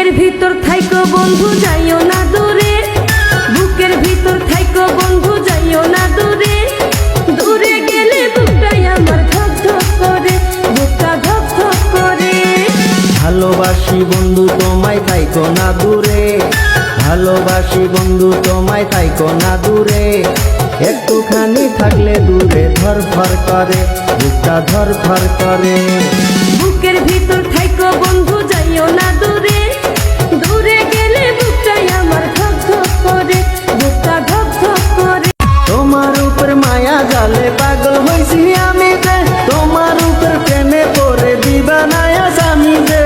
বুকের ভিতর থাইকো বন্ধু যাইও না দূরে, বুকের ভিতর থাইকো বন্ধু যাইও না দূরে, দূরে গেলে বুকটাই আমার ধক ধক করে, বুকটা ধক ধক করে। ভালোবাসি বন্ধু তোমায় থাইকো না দূরে, ভালোবাসি বন্ধু তোমায় থাইকো না দূরে, একটুখানি থাকলে দূরে ধরফর করে, বুকটা ধরফর করে। বুকের ভিতর থাইকো বন্ধু যাইও না দূরে, দূরে গেলে বুকটাই আমার ধক ধক করে, বুকটা ধক ধক করে। তোমার উপর মায়া জালে পাগল হইছি আমি যে, তোমার উপর প্রেমে পড়ে দিবানায়া স্বামী যে।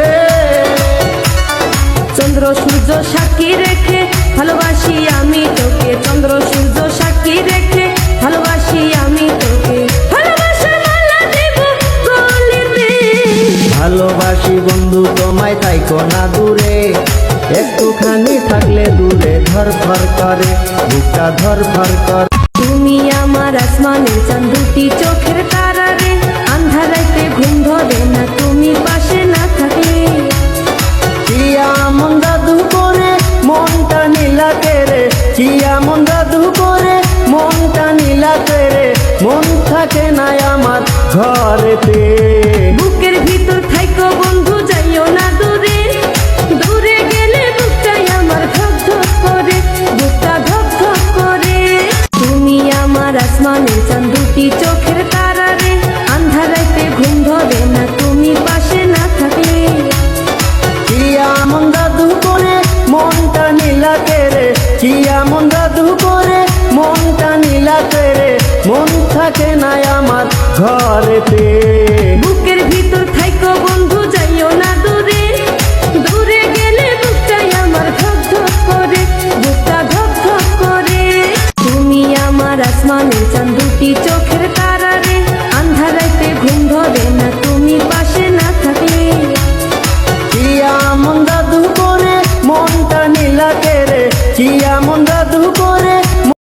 চন্দ্র সূর্য সাক্ষী রেখে ভালোবাসি আমি তোকে, চন্দ্র সূর্য সাক্ষী রেখে ভালোবাসি আমি তোকে, ভালোবাসার মালা দেব গলাতে। ভালোবাসি বন্ধু তোমায় থাইকো না দূরে, একটুখানি থাকলে দূরে ধরফর করে, বুকটা ধরফর করে। তুমি আমার আসমানের চাঁদ, দুটি চোখের তারা রে, আন্ধারাইতে ঘুম ধরে না তুমি পাশে না থাকলে। কিয়া মন জাদু করে মনটা নীলাকে রে, কিয়া মন জাদু করে মনটা নীলাকে রে, মন থাকে না আমার ঘরেতে। বুকের ভিতর থাইকো বন্ধু যাইও না দূরে, দূরে গেলে বুকটাই আমার ধক ধক করে, বুকটা ধক ধক করে। তুমি আমার আসমানের চাঁদ, দুটি চোখের তারা রে, আন্ধারাইতে ঘুম ধরে না তুমি পাশে না থাকলে। কিয়া মন জাদু করে মনটা নীলাকে রে, কিয়া মন জাদু করে মনটা নীলাকে রে, মন থাকে না আমার ঘরেতে।